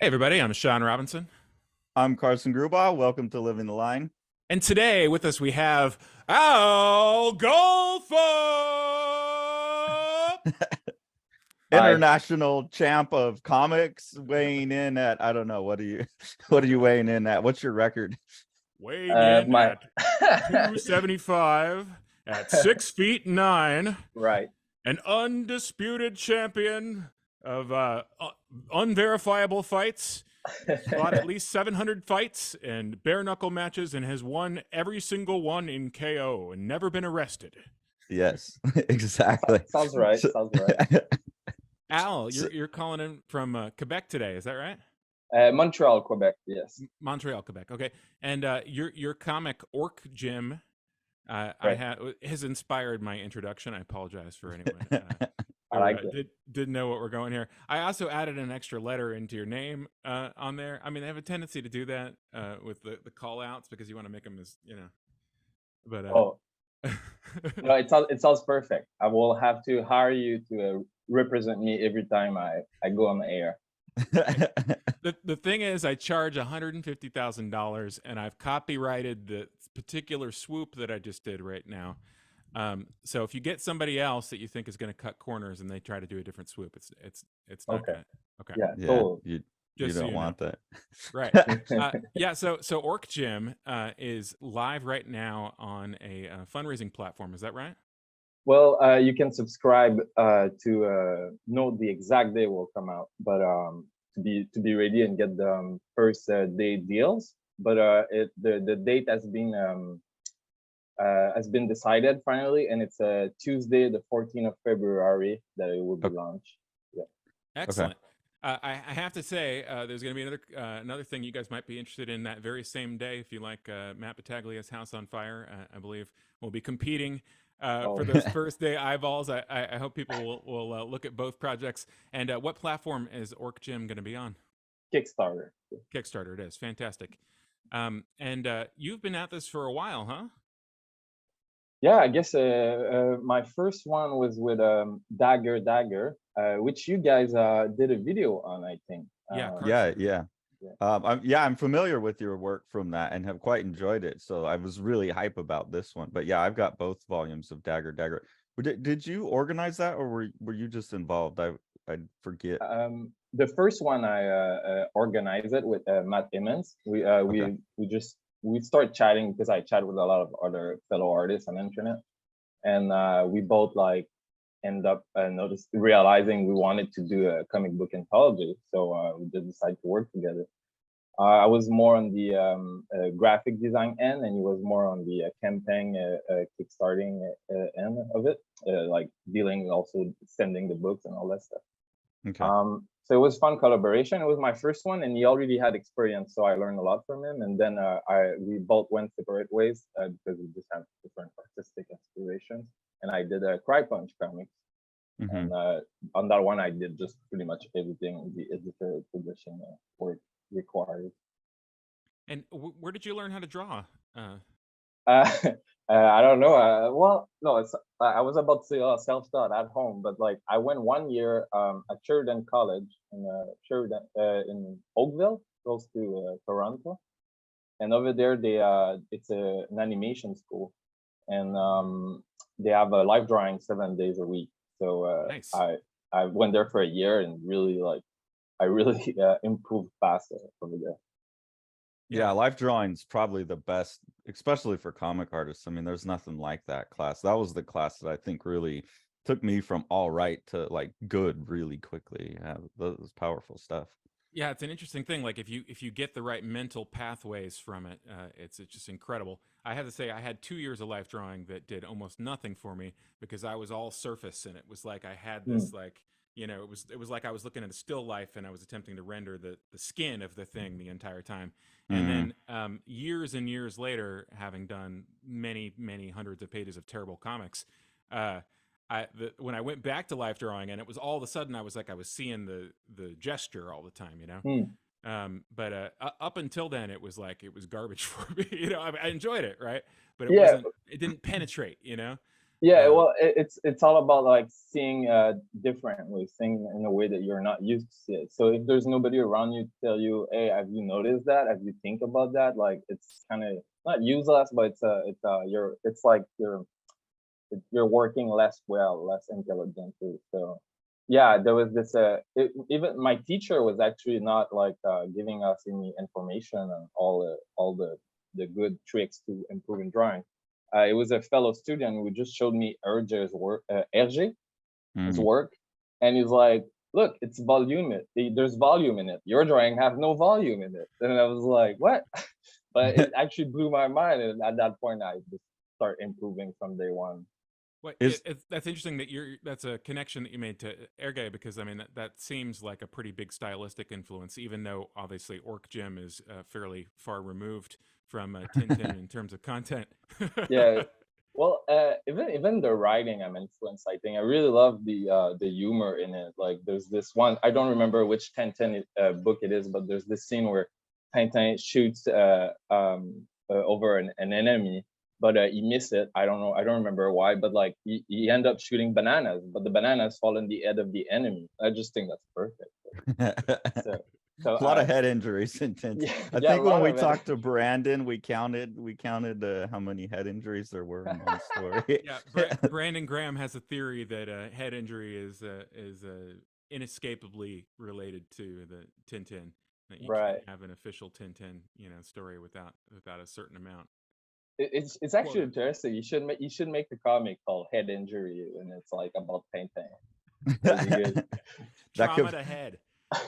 Hey everybody, I'm Sean Robinson. I'm Carson Grubaugh. Welcome to Living the Line. And today with us we have Al Gofa! Hi, International champ of comics, weighing in at I don't know, what are you what are you weighing in at? What's your record? Weighing in my at 275 at 6 feet 9, right. an undisputed champion of unverifiable fights. He's fought at least 700 fights and bare knuckle matches and has won every single one in KO and never been arrested. Yes, exactly. Sounds right. So, Sounds right. Al, so- you're calling in from Quebec today, is that right? Montreal, Quebec. Yes. Montreal, Quebec. Okay, and your comic Orc Gym, I Right. has inspired my introduction. I apologize for anyone. I like it. Didn't know what we're going here. I also added an extra letter into your name on there. I mean, they have a tendency to do that with the call outs because you want to make them as But Oh, no, it sounds perfect. I will have to hire you to represent me every time I go on the air. the thing is, I charge $150,000, and I've copyrighted the particular swoop that I just did right now. So if you get somebody else that you think is going to cut corners and they try to do a different swoop, it's not Okay. gonna. Okay. Yeah, yeah, totally. you Just so don't you want know. that. Right. Yeah. So Orc Gym is live right now on a fundraising platform. Is that right? Well, you can subscribe to know the exact day will come out, but to be ready and get the first day deals. But the date has been decided finally, and it's Tuesday, the 14th of February, that it will be Okay. launched. Yeah. Excellent. I have to say, there's going to be another thing you guys might be interested in that very same day. If you like Matt Battaglia's House on Fire, I believe we'll be competing for those first day eyeballs. I hope people will look at both projects. And what platform is Orc Gym going to be on? Kickstarter. Kickstarter. It is fantastic. And you've been at this for a while, huh? Yeah, I guess my first one was with Dagger, which you guys did a video on, I think. Yeah, Yeah, Carson. yeah. I'm familiar with your work from that and have quite enjoyed it. So I was really hype about this one. But yeah, I've got both volumes of Dagger. Did you organize that, or were you just involved? I forget. The first one I organized it with Matt Emmons. Okay. We start chatting because I chat with a lot of other fellow artists on the internet, and we both like end up realizing we wanted to do a comic book anthology. So we just decided to work together. I was more on the graphic design end, and he was more on the campaign kickstarting end of it, like dealing also sending the books and all that stuff. Okay. So it was fun collaboration. It was my first one, and he already had experience, so I learned a lot from him. And then we both went separate ways because we just have different artistic inspirations. And I did a Cry Punch comics, and on that one I did just pretty much everything the editor publishing work required. And where did you learn how to draw? I don't know. Well, no, I was about to say self-taught at home, but like I went 1 year at Sheridan College in Oakville, close to Toronto, and over there it's an animation school, and they have a live drawing 7 days a week. So Nice. I went there for a year and really improved faster over there. Yeah, life drawing's probably the best, especially for comic artists. I mean, there's nothing like that class. That was the class that I think really took me from all right to like good really quickly. Yeah, that was powerful stuff. Yeah, it's an interesting thing. Like if you get the right mental pathways from it, it's just incredible. I have to say, I had 2 years of life drawing that did almost nothing for me because I was all surface, and it was like I had this like it was like I was looking at a still life and I was attempting to render the skin of the thing the entire time. And then years and years later, having done many hundreds of pages of terrible comics, when I went back to life drawing, and it was all of a sudden I was seeing the gesture all the time, But up until then, it was garbage for me. I enjoyed it, right? But it Yeah. wasn't. It didn't penetrate, Yeah, well, it's all about like seeing differently, seeing in a way that you're not used to see it. So if there's nobody around you to tell you, hey, have you noticed that? Have you think about that? Like it's kind of not useless, but it's like you're working less well, less intelligently. So yeah, there was this even my teacher was actually not like giving us any information on all the good tricks to improve in drawing. It was a fellow student who just showed me Hergé's work, his Mm. work, and he's like, "Look, it's volume. There's volume in it. Your drawing have no volume in it." And I was like, "What?" But it actually blew my mind, and at that point, I just start improving from day one. Well, Is that's interesting that that's a connection that you made to Erge, because I mean that seems like a pretty big stylistic influence, even though obviously Orc Gym is fairly far removed from Tintin in terms of content. Yeah. Well, even the writing I'm influenced. I think I really love the humor in it. Like there's this one, I don't remember which Tintin book it is, but there's this scene where Tintin shoots over an enemy, but he missed it. I don't know, I don't remember why, but like he end up shooting bananas, but the bananas fall in the head of the enemy. I just think that's perfect. So so a lot of head injuries in Tintin. yeah, I yeah, a think when lot we of it. talked to Brandon, we counted how many head injuries there were in one story. Yeah, Brandon Graham has a theory that head injury is inescapably related to the Tintin. That you can't Right. have an official Tintin, story without a certain amount. It's actually Quote. interesting. You should make a comic called Head Injury, and it's like about painting. Really good. That Trauma could to head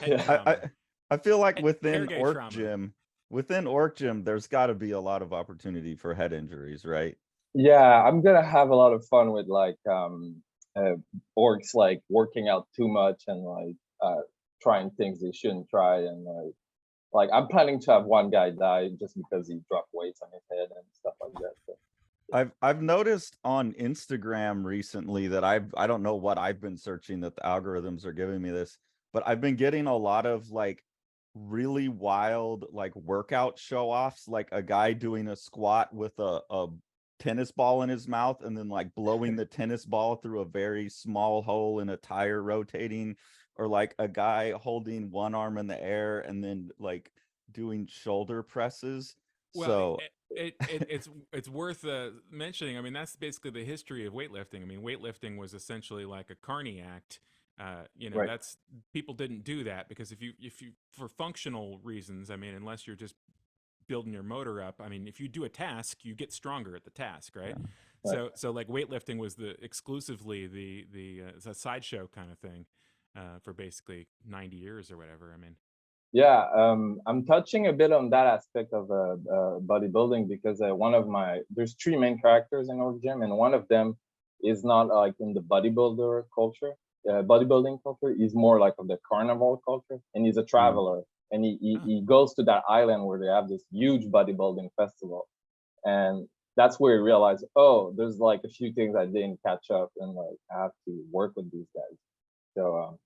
Yeah. trauma. I feel like Hairgay trauma. Within Orc Gym, there's got to be a lot of opportunity for head injuries, right? Yeah, I'm gonna have a lot of fun with like uh, orcs like working out too much and like trying things they shouldn't try, and like I'm planning to have one guy die just because he dropped weights on his head and stuff like that. So, I've noticed on Instagram recently that I don't know what I've been searching that the algorithms are giving me this, but I've been getting a lot of like really wild like workout show offs, like a guy doing a squat with a tennis ball in his mouth and then like blowing the tennis ball through a very small hole in a tire rotating, or like a guy holding one arm in the air and then like doing shoulder presses. Well, So it's worth mentioning. I mean, that's basically the history of weightlifting. I mean, weightlifting was essentially like a carny act. right. That's people didn't do that because if you for functional reasons, I mean, unless you're just building your motor up, I mean, if you do a task, you get stronger at the task, right? yeah. Right. So like weightlifting was exclusively the it's a sideshow kind of thing for basically 90 years or whatever. I mean, Yeah, I'm touching a bit on that aspect of bodybuilding because there's three main characters in our gym, and one of them is not like in the bodybuilding culture. He's more like of the carnival culture, and he's a Mm. traveler, and huh. he goes to that island where they have this huge bodybuilding festival, and that's where he realized, oh, there's like a few things I didn't catch up, and like I have to work with these guys. So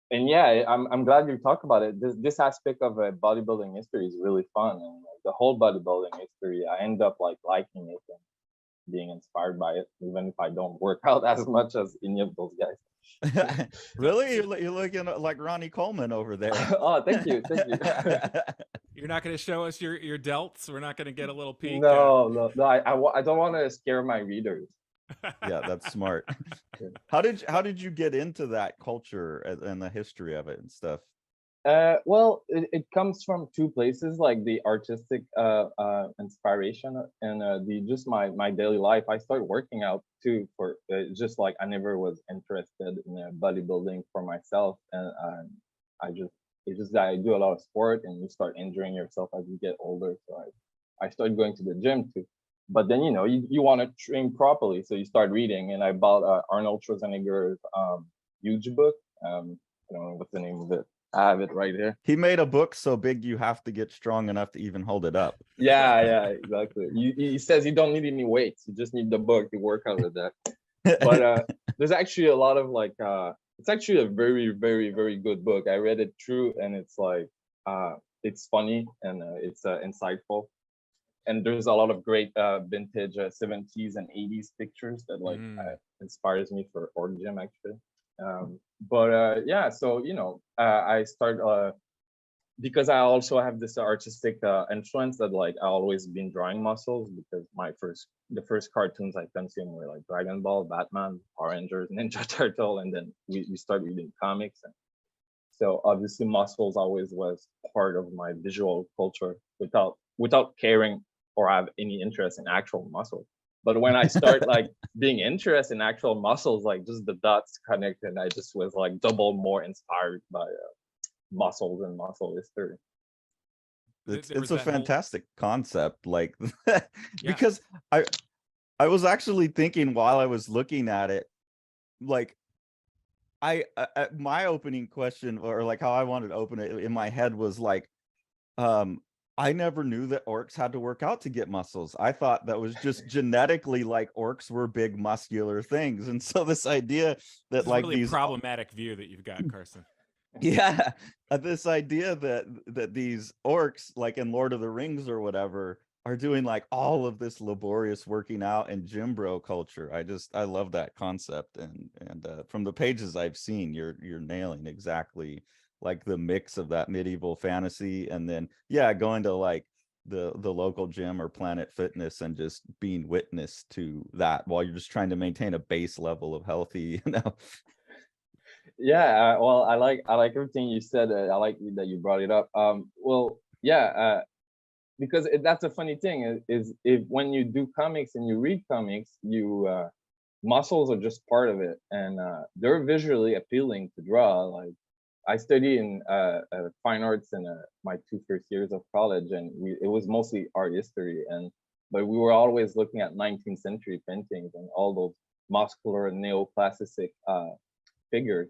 and yeah, I'm glad you talk about it. This aspect of bodybuilding history is really fun, and like, the whole bodybuilding history, I end up like liking it and being inspired by it, even if I don't work out as much as any of those guys. Really? You're looking like Ronnie Coleman over there. Oh, thank you, thank you. You're not going to show us your delts. We're not going to get a little peek. No, I don't want to scare my readers. Yeah, that's smart. Yeah. How did you get into that culture and the history of it and stuff? Well, it comes from two places, like the artistic inspiration and the just my daily life. I started working out too for just like I never was interested in bodybuilding for myself, and I just it's just that I do a lot of sport, and you start injuring yourself as you get older. So I started going to the gym too. But then you want to train properly, so you start reading, and I bought Arnold Schwarzenegger's huge book. I don't know what's the name of it. I have it right here. He made a book so big you have to get strong enough to even hold it up. Yeah, exactly. He says you don't need any weights. You just need the book to work out with that. But there's actually a lot of like it's actually a very, very, very good book. I read it through, and it's like it's funny and it's insightful. and there's a lot of great vintage 70s and 80s pictures that like inspires me for Orc Gym actually. But yeah, so I start because I also have this artistic influence that like I always been drawing muscles, because the first cartoons I consumed were like Dragon Ball, Batman, Power Rangers, Ninja Turtle, and then we started reading comics. And so obviously muscles always was part of my visual culture without caring or have any interest in actual muscle. But when I start like being interested in actual muscles, like just the dots connect, and I just was like double more inspired by muscles and muscle history. It's a fantastic concept, like because I was actually thinking while I was looking at it, like my opening question, or like how I wanted to open it in my head, was like I never knew that orcs had to work out to get muscles. I thought that was just genetically, like orcs were big muscular things. And so this idea that This like really these problematic view that you've got, Carson. Yeah, this idea that these orcs, like in Lord of the Rings or whatever, are doing like all of this laborious working out and gym bro culture. I love that concept, and from the pages I've seen, you're nailing exactly like the mix of that medieval fantasy, and then going to like the local gym or Planet Fitness and just being witness to that while you're just trying to maintain a base level of healthy, Yeah, well, I like everything you said. I like that you brought it up. Well, yeah, because that's a funny thing is if when you do comics and you read comics, you muscles are just part of it, and they're visually appealing to draw. Like I study in fine arts in my two first years of college, and it was mostly art history, but we were always looking at 19th century paintings and all those muscular neoclassic figures.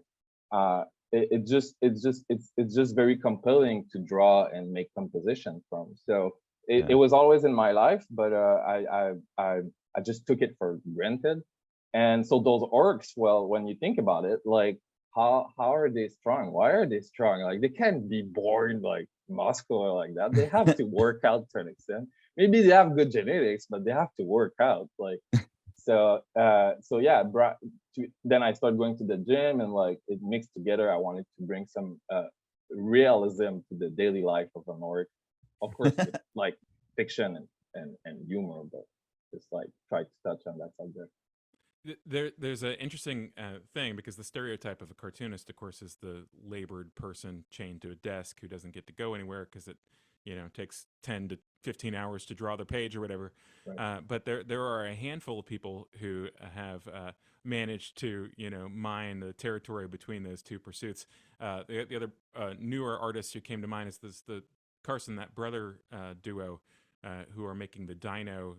It's just very compelling to draw and make composition from. So it was always in my life, but I just took it for granted. And so those orcs, well, when you think about it, like how are they strong? Why are they strong? Like they can't be born like muscular like that. They have to work out to an extent. Maybe they have good genetics, but they have to work out. Like so yeah, then I started going to the gym, and like it mixed together. I wanted to bring some realism to the daily life of an orc, of course, with, like fiction and humor, but just like try to touch on that subject. There's an interesting thing, because the stereotype of a cartoonist, of course, is the labored person chained to a desk who doesn't get to go anywhere because it takes 10 to 15 hours to draw their page or whatever. Right. But there are a handful of people who have managed to mine the territory between those two pursuits. The other newer artists who came to mind is the Carson, that brother duo who are making the Dino.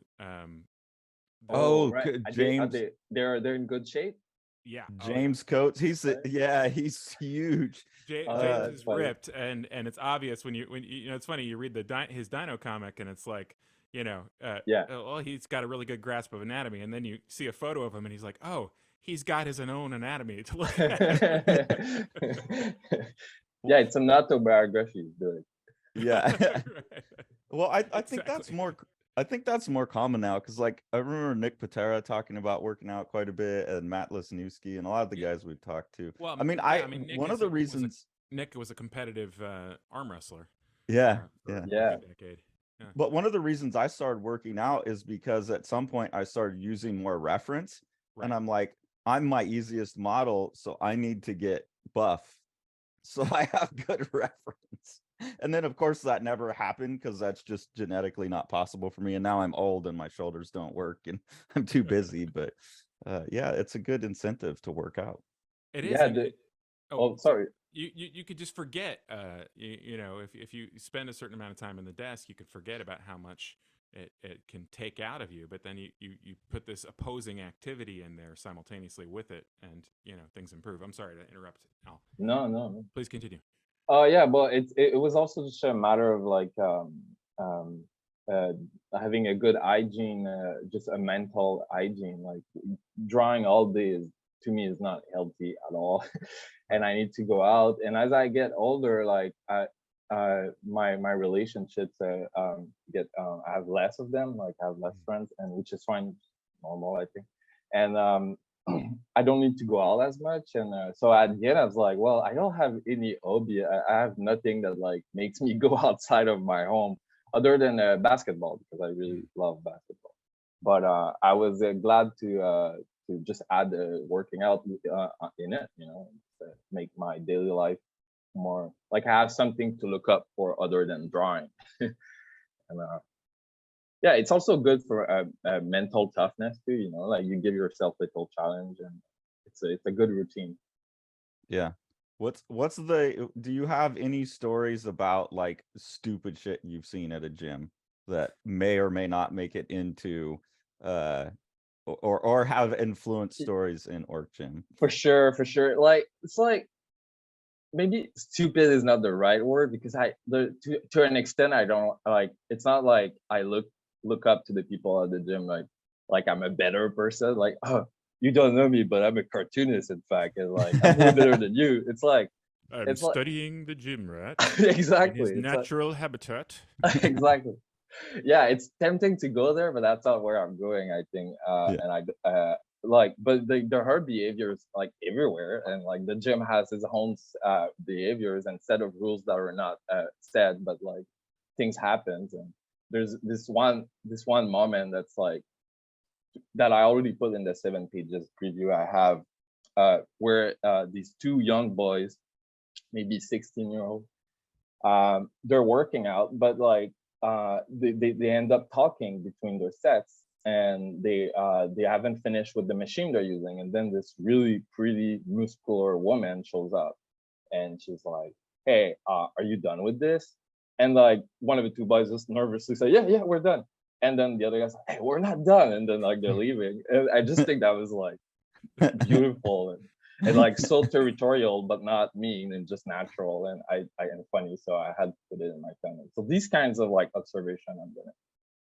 Right. James. They're in good shape. Yeah, James Coates. He's he's huge. James is ripped, and it's obvious when you it's funny, you read his Dino comic, and it's like well, he's got a really good grasp of anatomy, and then you see a photo of him, and he's like, oh, he's got his own anatomy to look at. Yeah, it's an autobiography. Yeah. Right. Well, I think that's more. I think that's more common now, because like I remember Nick Patera talking about working out quite a bit, and Matt Lesniewski, and a lot of the guys we've talked to. Well, one of the reasons Nick was a competitive arm wrestler. Yeah. For a decade. Yeah. But one of the reasons I started working out is because at some point I started using more reference, and I'm like, I'm my easiest model, so I need to get buff, so I have good reference. And then of course that never happened, because that's just genetically not possible for me, and now I'm old and my shoulders don't work and I'm too busy. But it's a good incentive to work out. It is. Sorry. You could just forget, if you spend a certain amount of time in the desk, you could forget about how much it can take out of you. But then you put this opposing activity in there simultaneously with it, and things improve. I'm sorry to interrupt, Al. No. Please continue. Yeah, but it was also just a matter of like having a good hygiene, just a mental hygiene. Like drawing all day to me is not healthy at all. And I need to go out. And as I get older, like my relationships get I have less of them, like I have less friends, and which is fine, normal, I think. And I don't need to go out as much, and so at the end I was like, well, I don't have any hobby. I have nothing that like makes me go outside of my home other than basketball, because I really love basketball. But I was glad to just add working out in it, to make my daily life more like I have something to look up for other than drawing. And yeah, it's also good for mental toughness too. Like you give yourself a little challenge, and it's a good routine. Yeah. What's the do you have any stories about like stupid shit you've seen at a gym that may or may not make it into or have influenced stories in Orc Gym? For sure, for sure. Like it's like maybe stupid is not the right word, because to an extent I don't like. It's not like I look up to the people at the gym like I'm a better person. Like, oh, you don't know me, but I'm a cartoonist, in fact, and like I'm way better than you. I'm It's like studying the gym rat exactly. in his It's like natural habitat. exactly. Yeah, it's tempting to go there, but that's not where I'm going, I think. Yeah. And I like, but the her behaviors like everywhere, and like the gym has its own behaviors and set of rules that are not said, but like things happens, and there's this one moment that's like that I already put in the 7 pages preview I have, where these two young boys, maybe 16-year-old, they're working out, but like they end up talking between their sets, and they haven't finished with the machine they're using, and then this really pretty muscular woman shows up, and she's like, hey, are you done with this? And like one of the two boys just nervously say, yeah, we're done. And then the other guy's like, hey, we're not done. And then like they're leaving, and I just think that was like beautiful, and like so territorial, but not mean, and just natural, and funny. So I had to put it in my family. So these kinds of like observation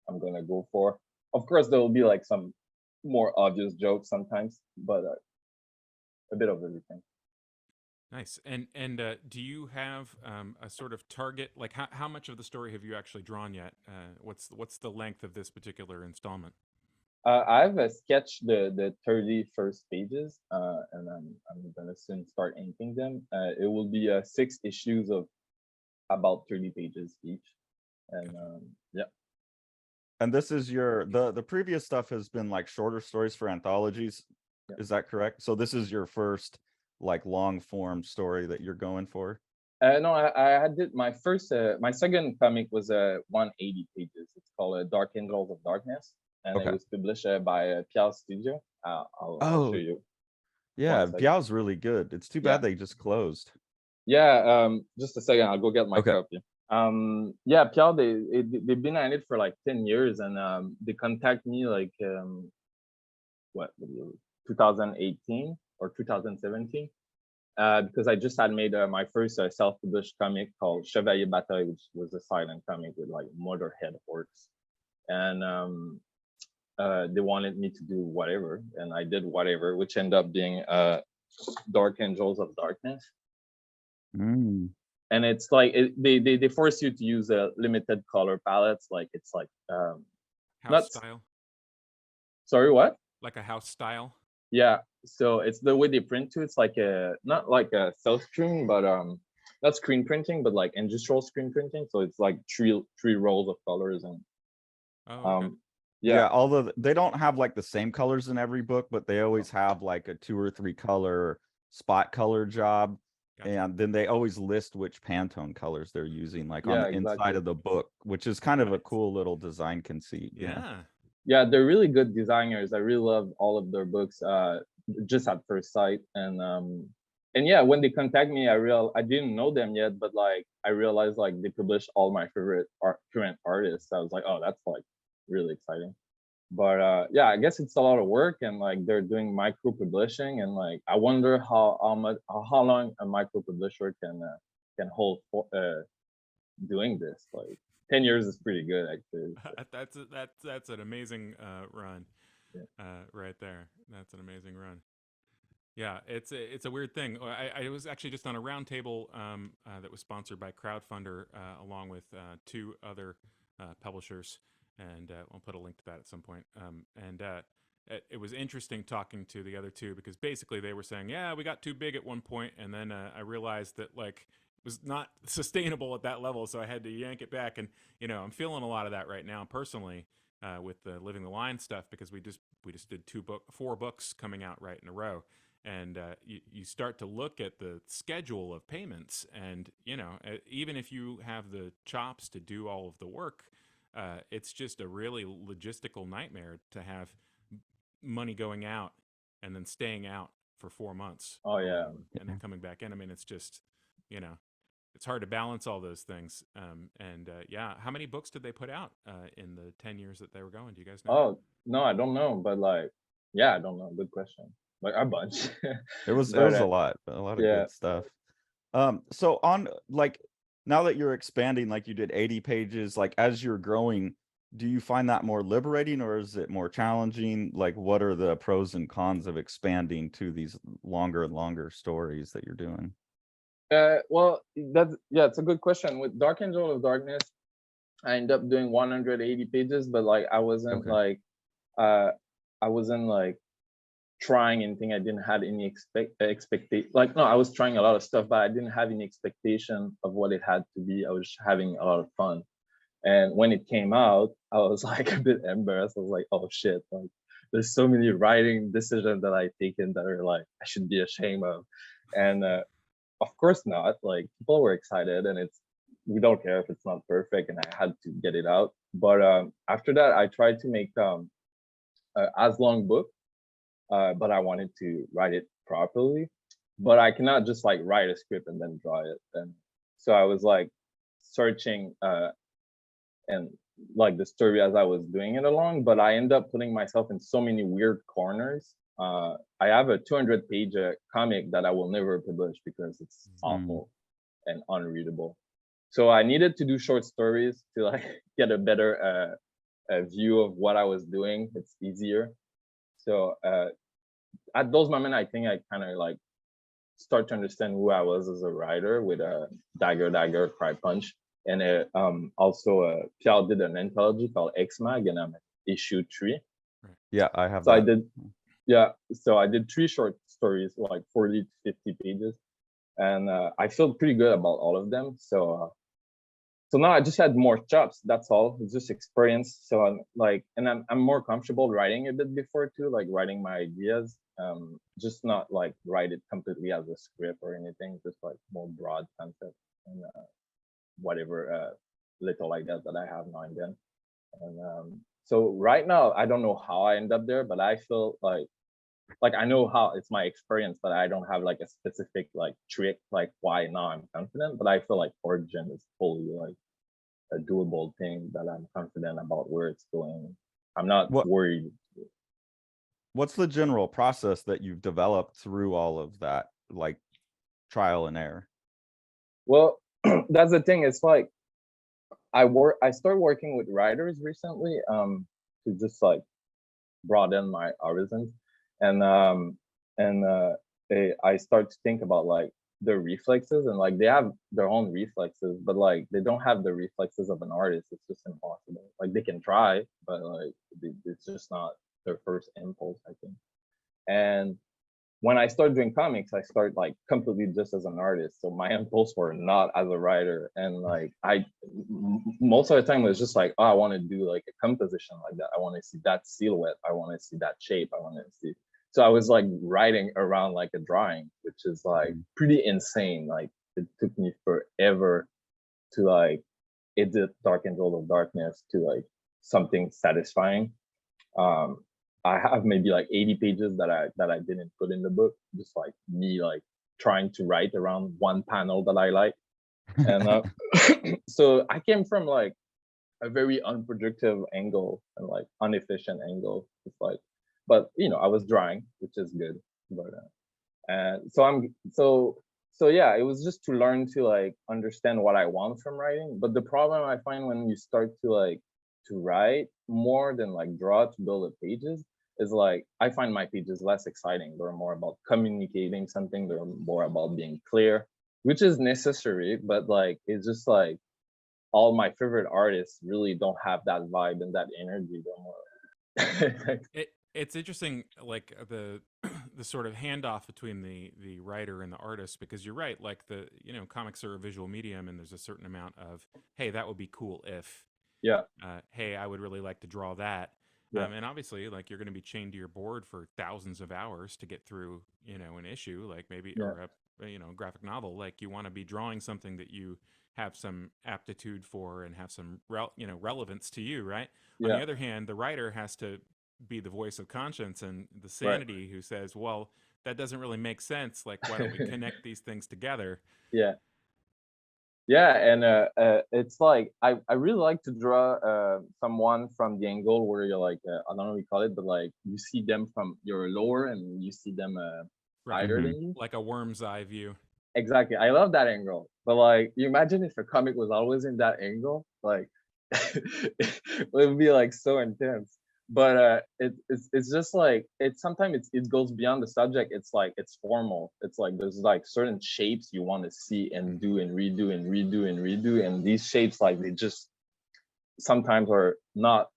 I'm gonna go for. Of course, there will be like some more obvious jokes sometimes, but a bit of everything. Nice. And do you have a sort of target? Like how much of the story have you actually drawn yet? What's the length of this particular installment? I've sketched the 30 first pages, and I'm gonna soon start inking them. It will be 6 issues of about 30 pages each, and yeah. And this is your the previous stuff has been like shorter stories for anthologies. Yeah. Is that correct? So this is your first like long form story that you're going for? No, I did my second comic was 180 pages. It's called Dark Angels of Darkness, and it Okay. was published by Pierre Studio. I'll show Oh, you yeah, one second. Biao's really good. It's too Yeah, bad they just closed. yeah. Just a second. I'll go get my Okay. copy. Yeah, Pierre. They've been at it for like 10 years, and they contact me like what 2018 or 2017. Because I just had made my first self-published comic called Chevalier Bataille, which was a silent comic with like Motorhead orcs, and they wanted me to do whatever, and I did whatever, which ended up being Dark Angels of Darkness. Mm. And it's like they force you to use limited color palettes, like it's like House style? Sorry, what? Like a house style? Yeah, so it's the way they print too. It's like a not like a self screen, but not screen printing, but like industrial screen printing. So it's like three rolls of colors, and Oh, okay. Yeah, although they don't have like the same colors in every book, but they always have like a 2 or 3 color spot color job. Gotcha. And then they always list which Pantone colors they're using, like on Yeah, the inside exactly. of the book, which is kind of a cool little design conceit. Yeah. Yeah, they're really good designers. I really love all of their books, just at first sight. And yeah, when they contact me, I didn't know them yet, but like I realized like they publish all my favorite current artists. I was like, oh, that's like really exciting. But yeah, I guess it's a lot of work, and like they're doing micro publishing, and like I wonder how long a micro publisher can hold for doing this. Like 10 years is pretty good, actually. That's an amazing run. Yeah. Right there. That's an amazing run. Yeah, it's a weird thing. I was actually just on a roundtable that was sponsored by Crowdfunder, along with two other publishers, and I'll put a link to that at some point. And it was interesting talking to the other two because basically they were saying, "Yeah, we got too big at one point," and then I realized that like it was not sustainable at that level, so I had to yank it back. And I'm feeling a lot of that right now personally. With the Living the Line stuff, because we just did 4 books coming out right in a row, and you start to look at the schedule of payments, and even if you have the chops to do all of the work, it's just a really logistical nightmare to have money going out and then staying out for 4 months. Oh yeah. And then coming back in. I mean, it's just it's hard to balance all those things. And yeah, how many books did they put out in the 10 years that they were going? Do you guys know? Oh no, I don't know, but like, yeah, I don't know. Good question. Like a bunch. It was But, a lot of yeah. good stuff. So on like now that you're expanding, like you did 80 pages, like as you're growing, do you find that more liberating or is it more challenging? Like what are the pros and cons of expanding to these longer and longer stories that you're doing? Well, it's a good question. With Dark Angel of Darkness, I ended up doing 180 pages, but like I wasn't Okay. like trying anything. I didn't have any expectation. Like, no, I was trying a lot of stuff, but I didn't have any expectation of what it had to be. I was just having a lot of fun. And when it came out, I was like a bit embarrassed. I was like, oh shit, like there's so many writing decisions that I've taken that are like I should be ashamed of. And of course not. Like people were excited, and we don't care if it's not perfect, and I had to get it out. But after that, I tried to make as long book, but I wanted to write it properly. But I cannot just like write a script and then draw it. And so I was like searching and like the story as I was doing it along, but I end up putting myself in so many weird corners. I have a 200-page comic that I will never publish because it's awful and unreadable. So I needed to do short stories to like get a better view of what I was doing. It's easier. So at those moments, I think I kind of like start to understand who I was as a writer with a Dagger, Cry Punch. And also Pierre did an anthology called X-Mag, and I'm at issue 3. Yeah, I have So that. I did 3 short stories, like 40 to 50 pages. And I feel pretty good about all of them. So now I just had more chops. That's all. It's just experience. So I'm like, and I'm more comfortable writing a bit before too, like writing my ideas. Just not like write it completely as a script or anything. Just like more broad concept and whatever little ideas that I have now and then. And so right now I don't know how I end up there, but I feel like I know how it's my experience, but I don't have like a specific like trick like why now I'm confident. But I feel like Orc Gym is fully like a doable thing that I'm confident about where it's going. I'm not worried. What's the general process that you've developed through all of that, like trial and error? Well, that's the thing. It's like I started working with writers recently to just like broaden my horizons, and I start to think about like their reflexes, and like they have their own reflexes, but like they don't have the reflexes of an artist. It's just impossible. Like they can try, but like it's just not their first impulse, I think. And when I started doing comics, I started like completely just as an artist. So my impulse were not as a writer. And like most of the time it was just like, oh, I want to do like a composition like that. I want to see that silhouette. I want to see that shape. I want to see. So I was like writing around like a drawing, which is like pretty insane. Like it took me forever to like edit Dark Angel of Darkness to like something satisfying. I have maybe like 80 pages that I didn't put in the book, just like me like trying to write around one panel that I like. And so I came from like a very unproductive angle and like inefficient angle. It's like, but I was drawing, which is good. But and so yeah, it was just to learn to like understand what I want from writing. But the problem I find when you start to like to write more than like draw to build the pages is like I find my pages less exciting. They're more about communicating something. They're more about being clear, which is necessary, but like it's just like all my favorite artists really don't have that vibe and that energy. They're more It's interesting, like the the sort of handoff between the writer and the artist, because you're right, like comics are a visual medium, and there's a certain amount of, hey, that would be cool if, yeah, hey, I would really like to draw that. yeah, And obviously, like, you're going to be chained to your board for thousands of hours to get through, an issue, like maybe, yeah, or a graphic novel. Like, you want to be drawing something that you have some aptitude for and have some relevance to you, right? On yeah, the other hand, the writer has to be the voice of conscience and the right. sanity, who says, well, that doesn't really make sense. Like, why don't we connect these things together? Yeah. Yeah, and it's like I really like to draw someone from the angle where you're like I don't know what you call it, but like you see them from your lower and you see them Right. higher Mhm. than you. Like a worm's eye view. Exactly, I love that angle. But like, you imagine if a comic was always in that angle, like it would be like so intense. But it's just like it goes beyond the subject. It's like it's formal. It's like there's like certain shapes you want to see and do and redo and redo and redo, and these shapes like they just sometimes are not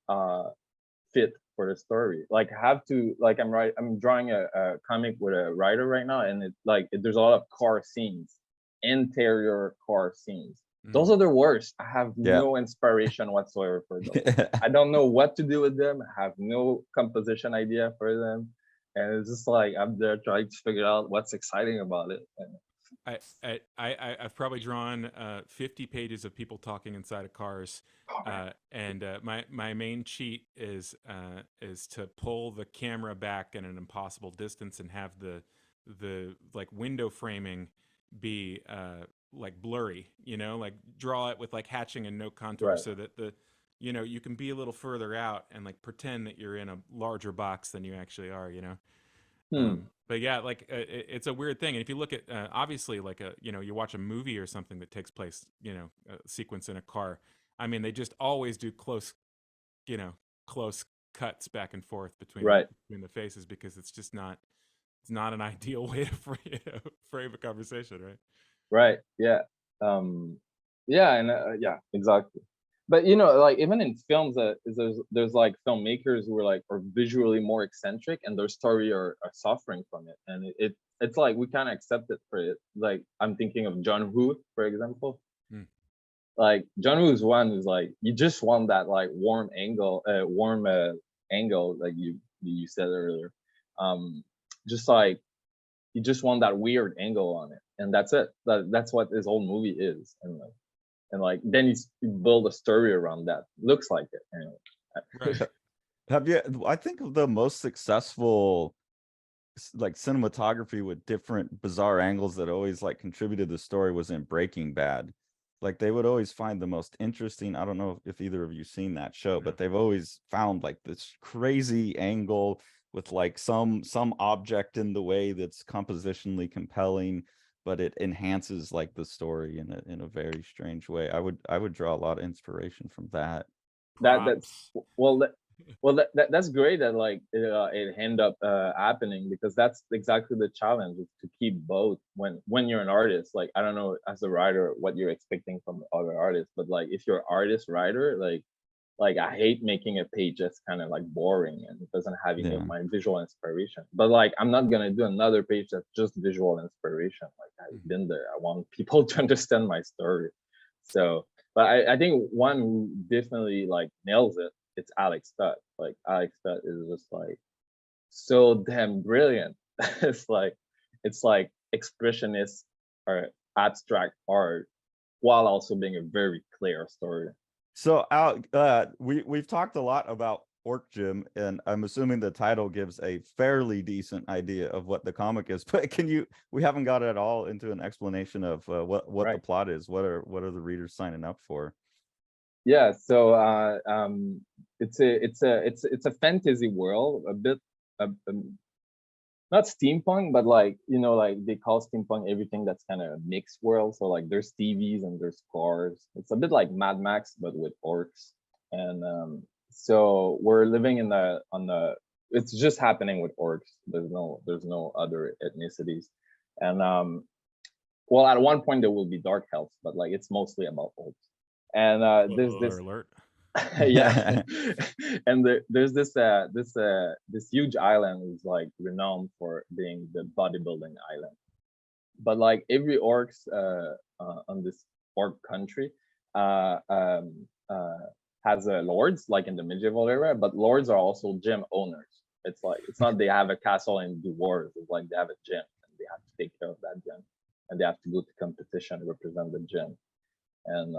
fit for the story. Like I have to like I'm drawing a comic with a writer right now, and there's a lot of car scenes, interior car scenes. Those are the worst. I have Yeah. no inspiration whatsoever for those. I don't know what to do with them. I have no composition idea for them. And it's just like I'm there trying to figure out what's exciting about it. And I've probably drawn 50 pages of people talking inside of cars, and my main cheat is to pull the camera back at an impossible distance and have the like window framing be like blurry, like draw it with like hatching and no contour, right. so that you can be a little further out and like pretend that you're in a larger box than you actually are. Hmm. But yeah, like it's a weird thing. And if you look at obviously, like you watch a movie or something that takes place, a sequence in a car. I mean, they just always do you know, close cuts back and forth Right. between the faces, because it's not an ideal way to frame a conversation, right? Right. Yeah. Um, yeah, and yeah, exactly. But like even in films, there's like filmmakers who are visually more eccentric, and their story are suffering from it, and it's like we kind of accept it for it. Like I'm thinking of John Woo, for example. Hmm. Like John Woo's one is like you just want that like warm angle, like you said earlier. Just like you just want that weird angle on it, and that's it. That's what this whole movie is, and then you build a story around that. Looks like it anyway. Right. Have you? I think the most successful like cinematography with different bizarre angles that always like contributed to the story was in Breaking Bad. Like they would always find the most interesting. I don't know if either of you seen that show, but they've always found like this crazy angle with like some object in the way that's compositionally compelling, but it enhances like the story in a very strange way. I would draw a lot of inspiration from that. That's Props. well that's great that like it end up happening, because that's exactly the challenge, is to keep both when you're an artist. Like I don't know as a writer what you're expecting from other artists, but like if you're artist writer, like I hate making a page that's kind of like boring and it doesn't have any of Yeah. my visual inspiration. But like I'm not gonna do another page that's just visual inspiration. Like I've been there. I want people to understand my story. So, but I think one who definitely like nails it, it's Alex Stutt. Like Alex Stutt is just like so damn brilliant. it's like it's like expressionist or abstract art while also being a very clear story. So we've talked a lot about Orc Gym, and I'm assuming the title gives a fairly decent idea of what the comic is. But we haven't got at all into an explanation of what the Right. plot is. What are the readers signing up for? Yeah, so it's a fantasy world, a bit not steampunk, but like like they call steampunk everything that's kind of a mixed world. So like there's TVs and there's cars. It's a bit like Mad Max but with orcs. And so we're living on the it's just happening with orcs. There's no other ethnicities, and well, at one point there will be dark elves, but like it's mostly about orcs. And there's this alert. yeah, and there's this huge island is like renowned for being the bodybuilding island. But like every orcs on this orc country uh, um, has lords, like in the medieval era, but lords are also gym owners. It's like it's not they have a castle and do wars. It's like they have a gym and they have to take care of that gym, and they have to go to competition to represent the gym. And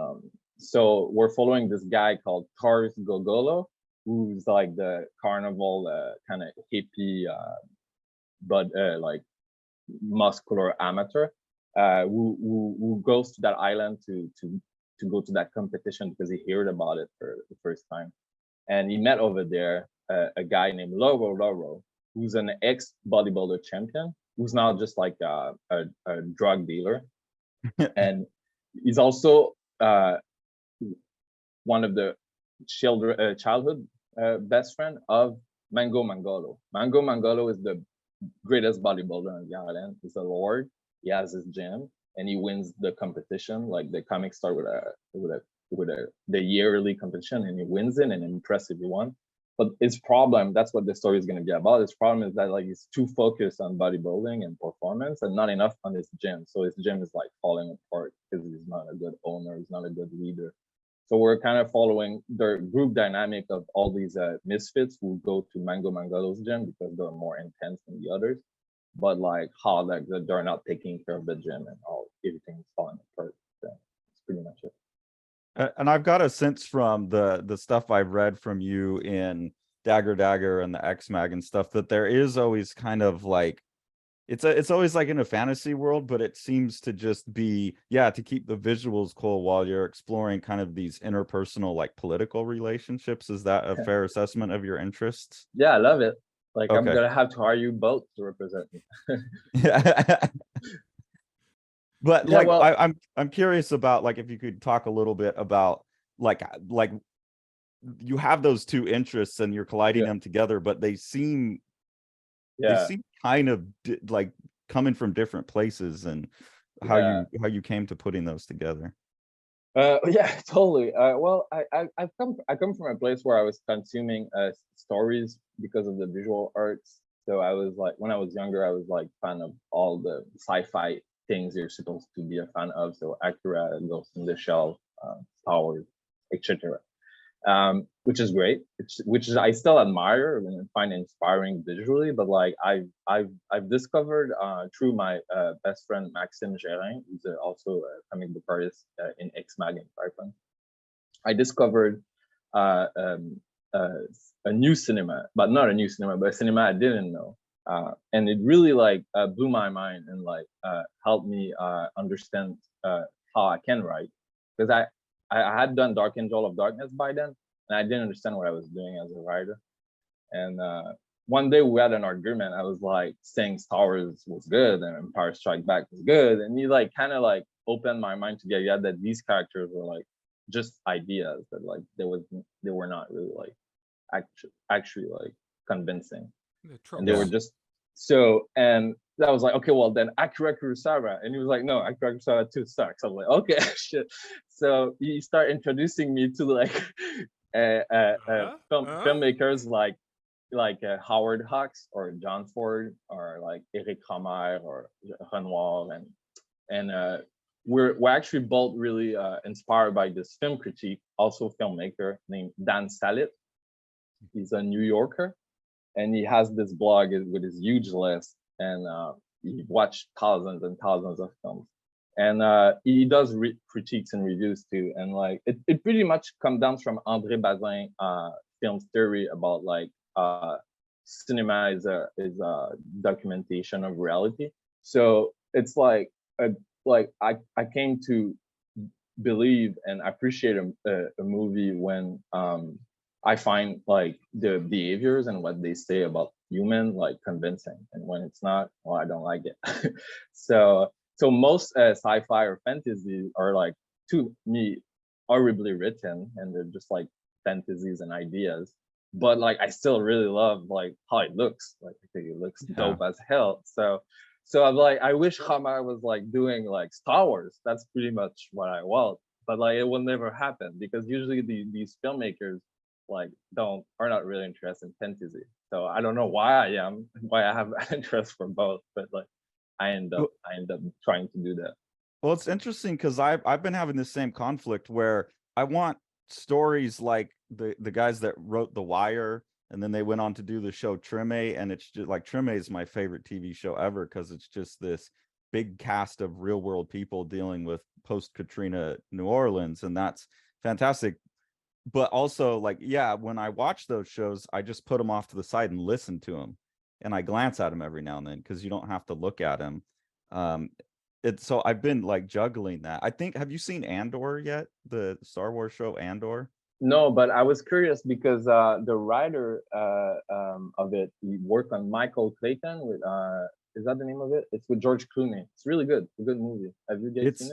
so we're following this guy called Carson Grubaugh, who's like the carnival kind of hippie, but like muscular amateur, who goes to that island to go to that competition because he heard about it for the first time, and he met over there a guy named Loro, who's an ex bodybuilder champion, who's now just like a drug dealer, and he's also one of the childhood best friend of Mango Mangolo. Mango Mangolo is the greatest bodybuilder on the island. He's a lord. He has his gym and he wins the competition. Like the comics start with the yearly competition, and he wins it and impress everyone. But his problem, that's what the story is going to be about. His problem is that like he's too focused on bodybuilding and performance and not enough on his gym. So his gym is like falling apart because he's not a good owner. He's not a good leader. So we're kind of following the group dynamic of all these misfits who go to Mango Mangolo's gym because they're more intense than the others. But like how like they're not taking care of the gym and all everything's falling apart. So that's pretty much it. And I've got a sense from the stuff I've read from you in Dagger and the X-Mag and stuff that there is always kind of like it's always like in a fantasy world, but it seems to just be to keep the visuals cool while you're exploring kind of these interpersonal like political relationships. Is that a fair assessment of your interests? Yeah, I love it. Like okay. I'm gonna have to hire you both to represent me. But like I'm curious about like if you could talk a little bit about like you have those two interests and you're colliding them together, but they seem kind of like coming from different places, and how you came to putting those together. Yeah, totally. Well, I come from a place where I was consuming stories because of the visual arts. So I was like, when I was younger, I was like fan of all the sci-fi things you're supposed to be a fan of. So Akira, Ghost in the Shell, Star Wars, etc. Which is great, which is I still admire and find inspiring visually. But like I've discovered through my best friend Maxime Gérin, who's also a comic book artist in X-Mag and Franklin. I discovered a new cinema, but not a new cinema, but a cinema I didn't know. And it really like blew my mind and like helped me understand how I can write, because I had done Dark Angel of Darkness by then, and I didn't understand what I was doing as a writer. And one day we had an argument. I was like saying Star Wars was good and Empire Strikes Back was good, and he like kind of like opened my mind to the idea that these characters were like just ideas, that like they were not really like actually like convincing, and they were just so. And that was like, okay, well then Akira Kurosawa, and he was like, no, Akira Kurosawa 2 sucks. I was like, okay, shit. So he started introducing me to like filmmakers like Howard Hawks or John Ford or like Eric Romer or Renoir, and we're actually both really inspired by this film critique, also filmmaker named Dan Salit. He's a New Yorker, and he has this blog with his huge list, and he watched thousands and thousands of films, and he does critiques and reviews too. And like it pretty much comes down from André Bazin film's theory about like cinema is a documentation of reality. So it's like I came to believe and appreciate a movie when I find like the behaviors and what they say about human like convincing, and when it's not, well, I don't like it. so most sci-fi or fantasy are like, to me, horribly written, and they're just like fantasies and ideas. but like I still really love like how it looks. Like I think it looks Yeah. dope as hell. So I'm like, I wish Hammer was like doing like Star Wars. That's pretty much what I want. But like it will never happen because usually these filmmakers like are not really interested in fantasy. So I don't know why I have interest for both, but like Well, I end up trying to do that. well, it's interesting because I've been having the same conflict where I want stories like the guys that wrote The Wire, and then they went on to do the show Treme, and it's just like Treme is my favorite TV show ever because it's just this big cast of real world people dealing with post Katrina New Orleans, and that's fantastic. But also, like, yeah, when I watch those shows, I just put them off to the side and listen to them, and I glance at them every now and then because you don't have to look at them. Um, it's so I've been like juggling that. I think, have you seen Andor yet? The Star Wars show Andor? No, but I was curious because the writer of it, he worked on Michael Clayton with is that the name of it? It's with George Clooney. It's really good. It's a good movie. Have you guys seen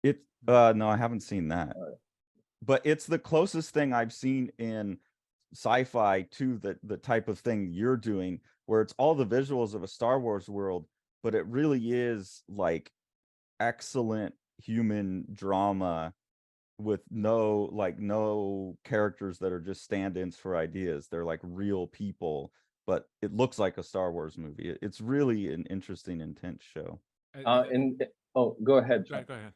It's it? no, I haven't seen that. Uh, But it's the closest thing I've seen in sci-fi to the type of thing you're doing, where it's all the visuals of a Star Wars world, but it really is like excellent human drama with no characters that are just stand-ins for ideas. They're like real people, but it looks like a Star Wars movie. It's really an interesting, intense show. and oh, go ahead, Sean. Go ahead.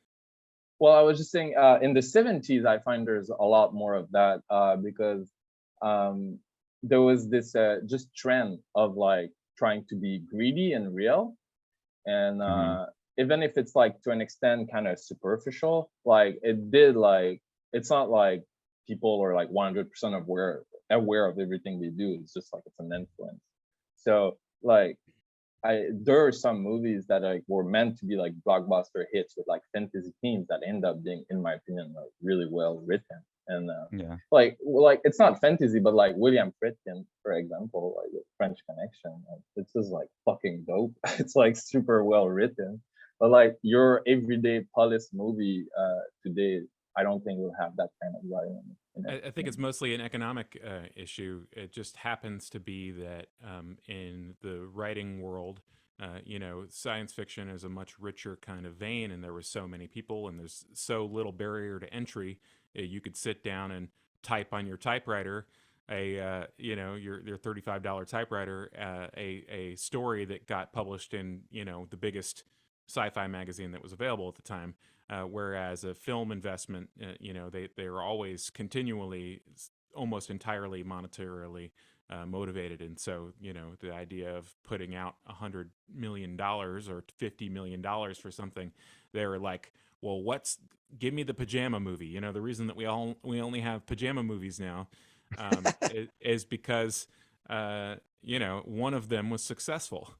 Well, I was just saying, in the 70s, I find there's a lot more of that because um, there was this just trend of like trying to be greedy and real. And Mhm. even if it's like to an extent kind of superficial, like it did like, it's not like people are like 100% aware of everything they do. It's just like it's an influence. So like there are some movies that like were meant to be like blockbuster hits with like fantasy themes that end up being, in my opinion, like really well written. And Yeah. like it's not fantasy, but like William Friedkin, for example, like the French Connection, like, it's just like fucking dope. It's like super well written. But like your everyday police movie today, I don't think will have that kind of writing in it. I think it's mostly an economic issue. It just happens to be that in the writing world, science fiction is a much richer kind of vein, and there were so many people, and there's so little barrier to entry. You could sit down and type on your typewriter your $35 typewriter a story that got published in the biggest sci-fi magazine that was available at the time. Whereas a film investment, they're always continually, almost entirely monetarily motivated, and so the idea of putting out $100 million or $50 million for something, they're like, well, give me the pajama movie. The reason that we only have pajama movies now is because one of them was successful,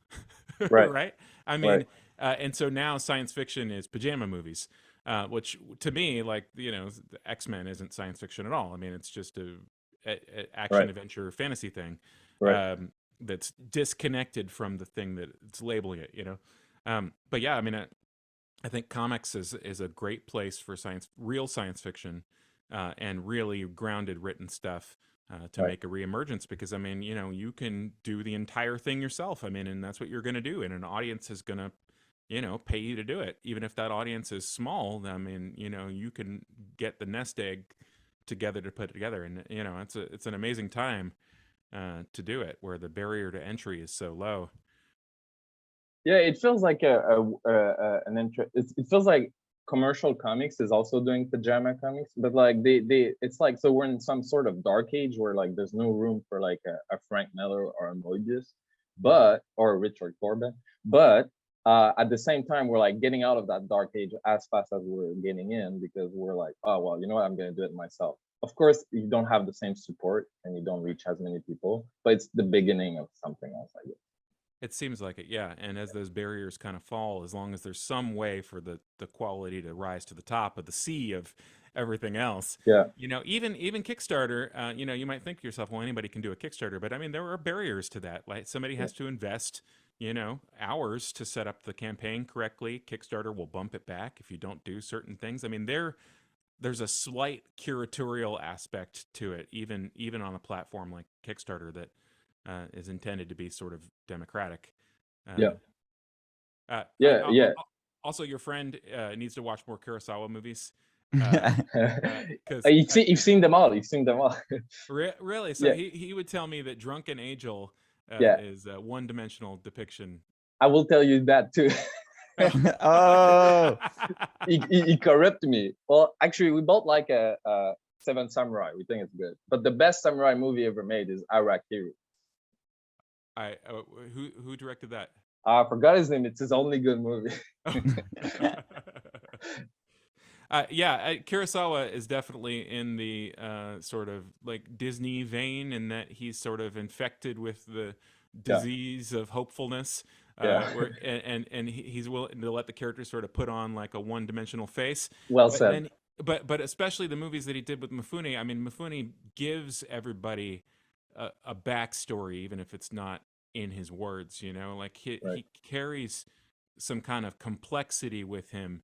Right, right? I right, mean, and so now science fiction is pajama movies, which to me, like the X-Men isn't science fiction at all. I mean, it's just a action right, adventure fantasy thing right. that's disconnected from the thing that it's labeling it. But yeah, I mean, I think comics is a great place for real science fiction, and really grounded written stuff to Right. make a reemergence. Because I mean, you can do the entire thing yourself. I mean, and that's what you're going to do, and an audience is going to, pay you to do it, even if that audience is small. I mean, you can get the nest egg together to put it together, and it's an amazing time to do it, where the barrier to entry is so low. Yeah, it feels like an interest. It feels like commercial comics is also doing pajama comics, but like they it's like, so we're in some sort of dark age where like there's no room for like a Frank Miller or a Moebius, but or Richard Corbin. But at the same time, we're like getting out of that dark age as fast as we're getting in, because we're like, oh well, you know what, I'm gonna do it myself. Of course, you don't have the same support and you don't reach as many people, but it's the beginning of something else, I guess. It seems like it, yeah. And as those barriers kind of fall, as long as there's some way for the quality to rise to the top of the sea of everything else, Yeah, even Kickstarter, you might think to yourself, well, anybody can do a Kickstarter, but I mean, there are barriers to that. Like somebody yeah, has to invest, hours to set up the campaign correctly. Kickstarter will bump it back if you don't do certain things. I mean, there's a slight curatorial aspect to it, even on a platform like Kickstarter that is intended to be sort of democratic. Yeah. Yeah. Yeah. Also, your friend needs to watch more Kurosawa movies. You've seen them all. You've seen them all. Really? So he would tell me that Drunken Angel is a one-dimensional depiction. I will tell you that too. Oh, he corrupted me. Well, actually, we both like a Seven Samurai. We think it's good, but the best samurai movie ever made is Arakiru. Who directed that? I forgot his name. It's his only good movie. Kurosawa is definitely in the sort of like Disney vein, in that he's sort of infected with the disease of hopefulness. And he's willing to let the characters sort of put on like a one-dimensional face. Well said. But especially the movies that he did with Mifune. I mean, Mifune gives everybody a backstory, even if it's not in his words. You know, like he carries some kind of complexity with him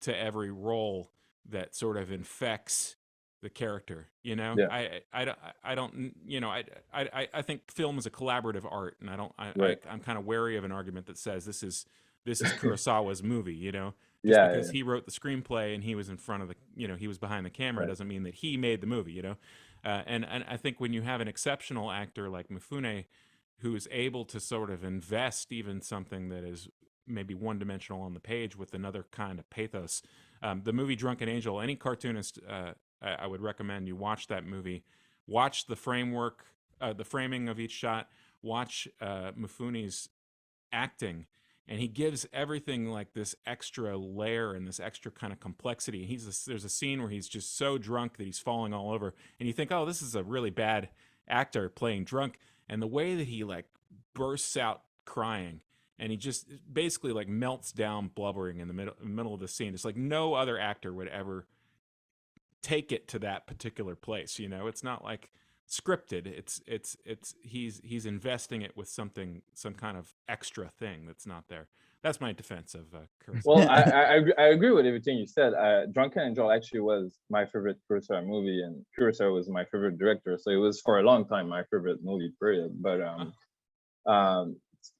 to every role that sort of infects the character. You know, I don't, you know, I think film is a collaborative art, and I'm kind of wary of an argument that says this is Kurosawa's movie. You know, just because he wrote the screenplay and he was in front of the, you know, he was behind the camera doesn't mean that he made the movie. You know, and I think when you have an exceptional actor like Mifune, who is able to sort of invest even something that is maybe one-dimensional on the page with another kind of pathos. The movie Drunken Angel, any cartoonist, I would recommend you watch that movie. Watch the framework, the framing of each shot. Watch Mifune's acting, and he gives everything like this extra layer and this extra kind of complexity. There's a scene where he's just so drunk that he's falling all over, and you think, oh, this is a really bad actor playing drunk. And the way that he like bursts out crying, and he just basically like melts down blubbering in the middle of the scene. It's like no other actor would ever take it to that particular place. You know, it's not like scripted. He's investing it with some kind of extra thing that's not there. That's my defense of Kurosawa. Well, I agree with everything you said. Drunken Angel actually was my favorite Kurosawa movie, and Kurosawa was my favorite director. So it was for a long time my favorite movie, period. But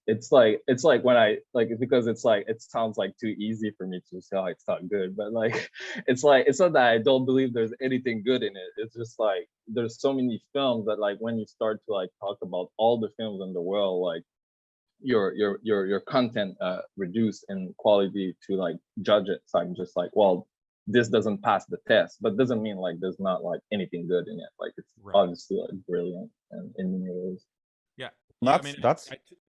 it's like when I like, because it's like, it sounds like too easy for me to say, oh, it's not good, but like it's not that I don't believe there's anything good in it. It's just like there's so many films that like when you start to like talk about all the films in the world, like your content reduced in quality to like judge it. So I'm just like, well, this doesn't pass the test, but doesn't mean like there's not like anything good in it. Like it's obviously like brilliant and in many ways.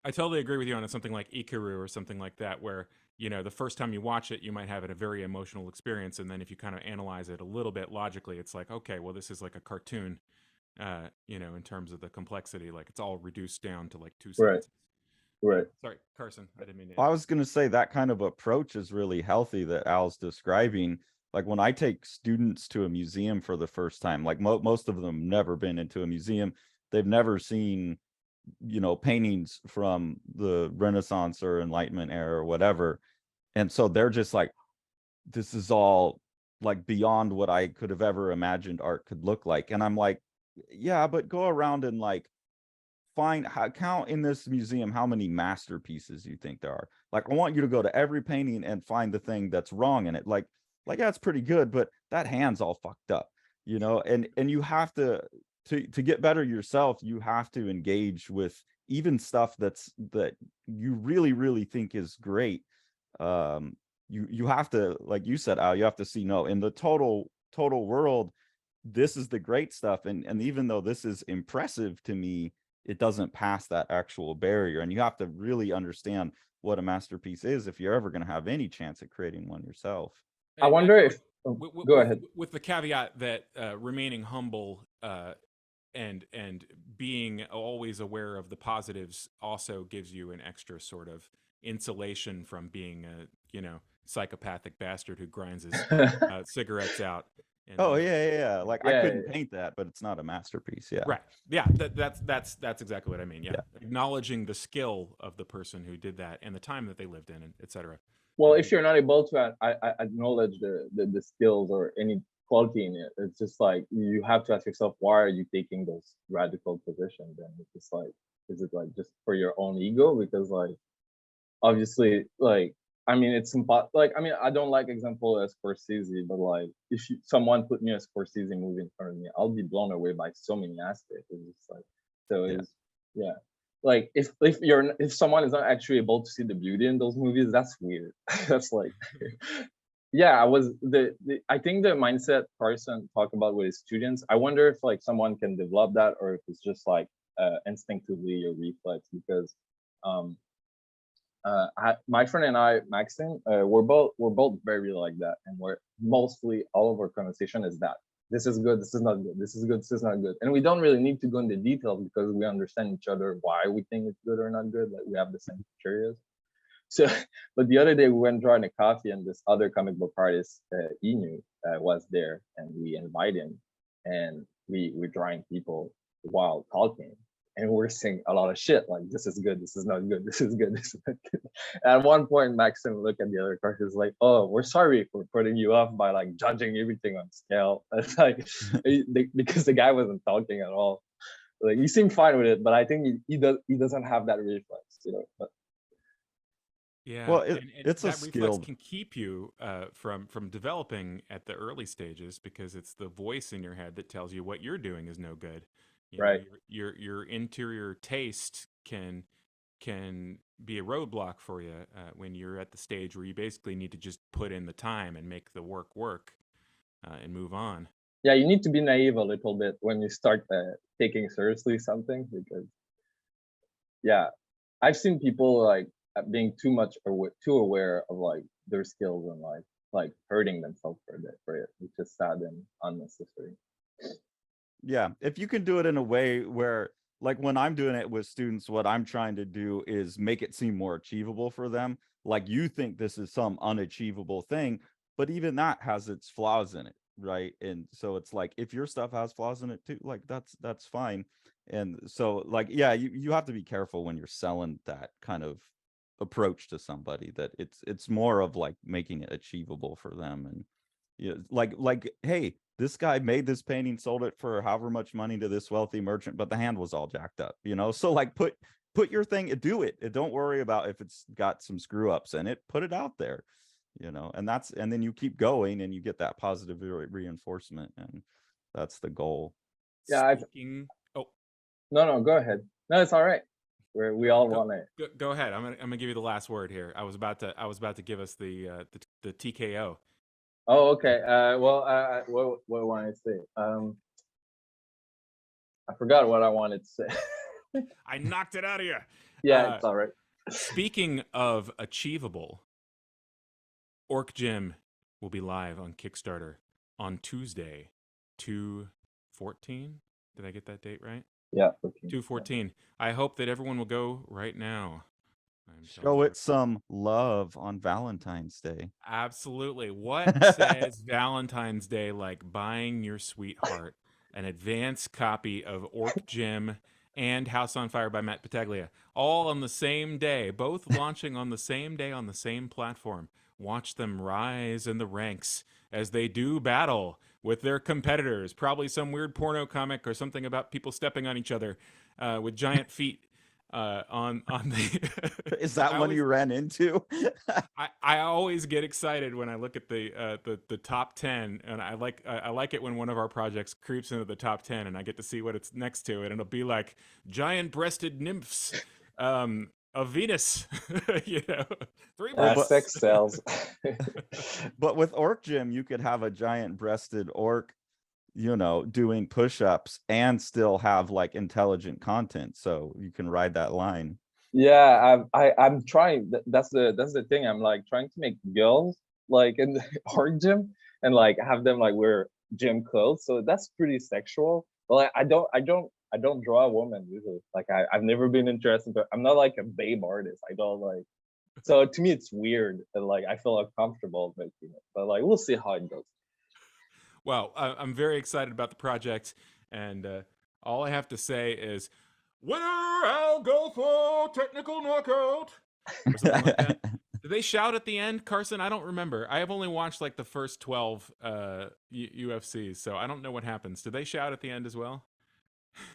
I totally agree with you on something like Ikaru or something like that, where, you know, the first time you watch it, you might have a very emotional experience, and then if you kind of analyze it a little bit logically, it's like, okay, well, this is like a cartoon, you know, in terms of the complexity, like it's all reduced down to like two sentences. Right. Sorry, Carson, I didn't mean to. I was going to say that kind of approach is really healthy that Al's describing. Like when I take students to a museum for the first time, like most of them never been into a museum. They've never seen, you know, paintings from the Renaissance or Enlightenment era or whatever. And so they're just like, this is all like beyond what I could have ever imagined art could look like. And I'm like, yeah, but go around and like count in this museum how many masterpieces you think there are. Like I want you to go to every painting and find the thing that's wrong in it. Like yeah, it's pretty good, but that hand's all fucked up, you know. And you have to get better yourself, you have to engage with even stuff that you really think is great. You have to, like you said, Al, you have to see, no, in the total world, this is the great stuff. And even though this is impressive to me, it doesn't pass that actual barrier. And you have to really understand what a masterpiece is if you're ever going to have any chance at creating one yourself. I wonder if go ahead. With the caveat that remaining humble and being always aware of the positives also gives you an extra sort of insulation from being a, you know, psychopathic bastard who grinds his cigarettes out. And, I couldn't paint that, but it's not a masterpiece. Right. Yeah, that's exactly what I mean. Yeah. Acknowledging the skill of the person who did that and the time that they lived in, and etc. Well, if you're not able to acknowledge the skills or any quality in it. It's just like you have to ask yourself, why are you taking those radical positions? And it's just like, is it like just for your own ego? Because like obviously, like I mean, it's like I mean, I don't like example as Scorsese, but like if someone put me a Scorsese movie in front of me, I'll be blown away by so many aspects. It's just like so it's yeah. Like if someone is not actually able to see the beauty in those movies, that's weird. That's like yeah, I think the mindset Carson talked about with his students, I wonder if like someone can develop that or if it's just like instinctively a reflex because my friend and I, Maxine, we're both very like that, and we're mostly all of our conversation is that this is good, this is not good, this is good, this is not good, and we don't really need to go into details because we understand each other why we think it's good or not good. Like we have the same curious. So, but the other day we went drawing a coffee, and this other comic book artist, Inu, was there, and we invited him, and we're drawing people while talking, and we're saying a lot of shit like this is good, this is not good, this is good, this is not good. At one point, Maxim looked at the other characters like, "Oh, we're sorry for putting you off by like judging everything on scale." It's like because the guy wasn't talking at all. Like he seemed fine with it, but I think he doesn't have that reflex, you know. But, Yeah, Well, and it's a that reflex skill. can keep you from developing at the early stages because it's the voice in your head that tells you what you're doing is no good. You know, right. your interior taste can be a roadblock for you when you're at the stage where you basically need to just put in the time and make the work and move on. Yeah, you need to be naive a little bit when you start taking seriously something because yeah, I've seen people like being too aware of like their skills and like hurting themselves for it, which is sad and unnecessary. Yeah, if you can do it in a way where, like when I'm doing it with students, what I'm trying to do is make it seem more achievable for them. Like you think this is some unachievable thing, but even that has its flaws in it, right? And so it's like if your stuff has flaws in it too, like that's fine. And so like yeah, you have to be careful when you're selling that kind of approach to somebody, that it's more of like making it achievable for them. And yeah, like hey, this guy made this painting, sold it for however much money to this wealthy merchant, but the hand was all jacked up, you know? So like put your thing, do it. Don't worry about if it's got some screw ups in it, put it out there, you know? And then you keep going and you get that positive reinforcement, and that's the goal. Yeah, Speaking, oh, no, go ahead. No, it's all right. We all want it. go ahead. I'm gonna give you the last word here. I was about to give us the TKO. Oh, okay. Well, what I wanted to say? I forgot what I wanted to say. I knocked it out of you. Yeah, it's all right. Speaking of achievable, Orc Gym will be live on Kickstarter on Tuesday, 2/14. Did I get that date right? Yeah, 2/14. I hope that everyone will go right now. Show it some love on Valentine's Day. Absolutely. What says Valentine's Day like buying your sweetheart an advanced copy of Orc Gym and House on Fire by Matt Battaglia, all on the same day, both launching on the same day on the same platform. Watch them rise in the ranks as they do battle with their competitors. Probably some weird porno comic or something about people stepping on each other with giant feet on the Is that one you ran into? I always get excited when I look at the top 10, and I like it when one of our projects creeps into the top 10 and I get to see what it's next to, and it'll be like giant breasted nymphs of Venus. You know, 3 breasts. Sex sells. But with Orc Gym, you could have a giant breasted orc, you know, doing push-ups and still have like intelligent content, so you can ride that line. Yeah, I'm trying. That's the thing. I'm like trying to make girls like in the Orc Gym and like have them like wear gym clothes. So that's pretty sexual. But like, I don't draw a woman usually. Like I've never been interested. But I'm not like a babe artist. I don't like. So to me, it's weird and like I feel uncomfortable making it. But like we'll see how it goes. Well, I'm very excited about the project, and all I have to say is, winner, I'll go for technical knockout, or something like that. Did they shout at the end, Carson? I don't remember. I have only watched like the first 12 UFCs, so I don't know what happens. Did they shout at the end as well?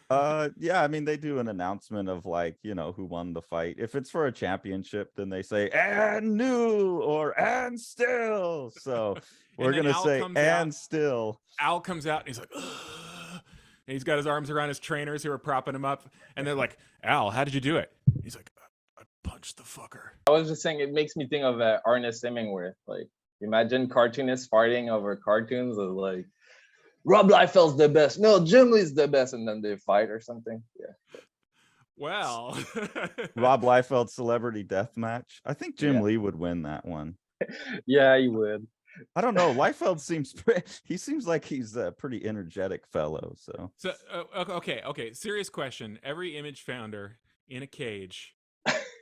Yeah, I mean, they do an announcement of like, you know, who won the fight. If it's for a championship, then they say and new or and still. So we're then gonna Al say comes and out. still. Al comes out and he's like, "Ugh." And he's got his arms around his trainers who are propping him up, and they're like, Al, how did you do it? He's like, I punched the fucker. I was just saying, it makes me think of Ernest Hemingway. Like, imagine cartoonists fighting over cartoons of like, Rob Liefeld's the best. No, Jim Lee's the best, and then they fight or something. Yeah. Well, Rob Liefeld celebrity death match. I think Jim Yeah. Lee would win that one. Yeah, you would. I don't know. Liefeld he seems like he's a pretty energetic fellow. So okay. Serious question. Every image founder in a cage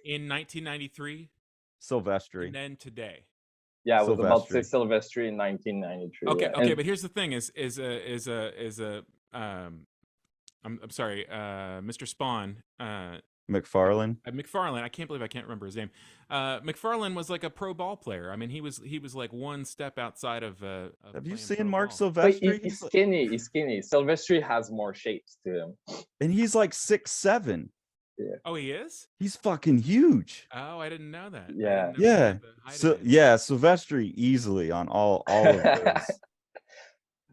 in 1993, Silvestri. and then today. Yeah, I was about to Silvestri. say Silvestri in 1993. Okay, yeah. okay, And but here's the thing: I'm sorry, Mr. Spawn, McFarlane. McFarlane. I can't believe I can't remember his name. McFarlane was like a pro ball player. I mean, he was like one step outside of. Have you playing seen pro Mark ball. but Silvestri? he's skinny. He's skinny. Silvestri has more shapes to him. And he's like 6'7". Oh, he is. He's fucking huge. Oh, I didn't know that. I Yeah. didn't know Yeah. the height So advantage. yeah, Silvestri easily on all of those.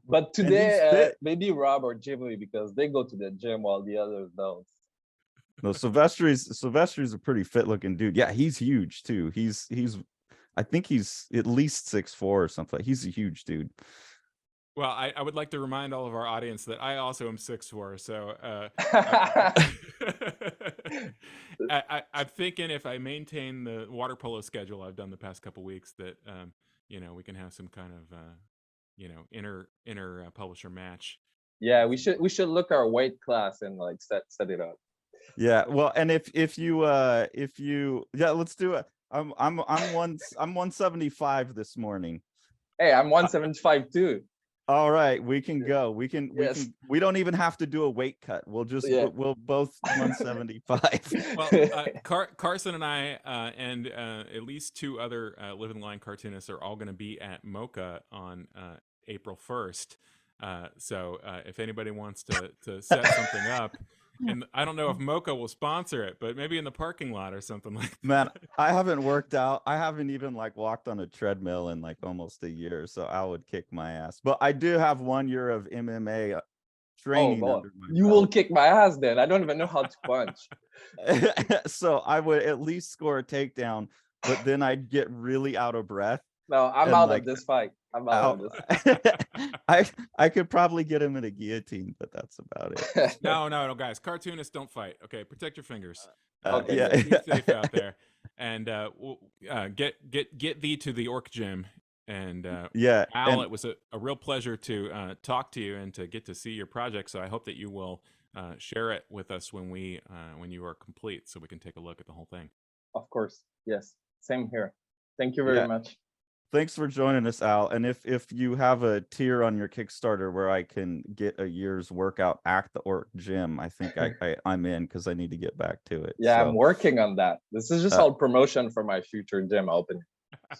But And he's today, fit. maybe Rob or Ghibli, because they go to the gym while the others don't. No, Silvestri's a pretty fit looking dude. Yeah, he's huge too. He's I think he's at least 6'4" or something. He's a huge dude. Well, I would like to remind all of our audience that I also am 6'4", so I'm thinking if I maintain the water polo schedule I've done the past couple weeks, that we can have some kind of inner publisher match. Yeah, we should look our weight class and like set it up. Yeah, well, and if you yeah, let's do it. I'm 175 this morning. Hey, I'm 175 too. All right, we can go. We Yes. we don't even have to do a weight cut. We'll just we'll both 175. Well, Carson and I and at least two other Live in the Line cartoonists are all going to be at Mocha on April 1st. So if anybody wants to set something up, and I don't know if Mocha will sponsor it, but maybe in the parking lot or something like that. Man, I haven't worked out. I haven't even like walked on a treadmill in like almost a year, so I would kick my ass. But I do have 1 year of MMA training well, under my you belt. will kick my ass then. I don't even know how to punch. So I would at least score a takedown, but then I'd get really out of breath. No, I'm And, out like, of this fight. I'm out of this. I could probably get him in a guillotine, but that's about it. No, guys, cartoonists don't fight. Okay, protect your fingers. Okay, Yeah. Be safe out there, and we'll, get thee to the Orc Gym. And Yeah, Al, and it was a real pleasure to talk to you and to get to see your project. So I hope that you will share it with us when you are complete, so we can take a look at the whole thing. Of course. Yes. Same here. Thank you very much. thanks for joining us, Al. And if you have a tier on your Kickstarter where I can get a year's workout at the Orc Gym, I think I'm in, because I need to get back to it. Yeah, So, I'm working on that. This is just all promotion for my future gym opening.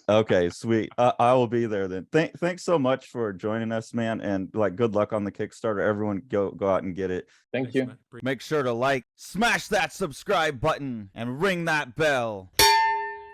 okay, sweet. I will be there then. Thanks so much for joining us, man. And like, good luck on the Kickstarter. Everyone go out and get it. Thank you. Make sure to like, smash that subscribe button, and ring that bell.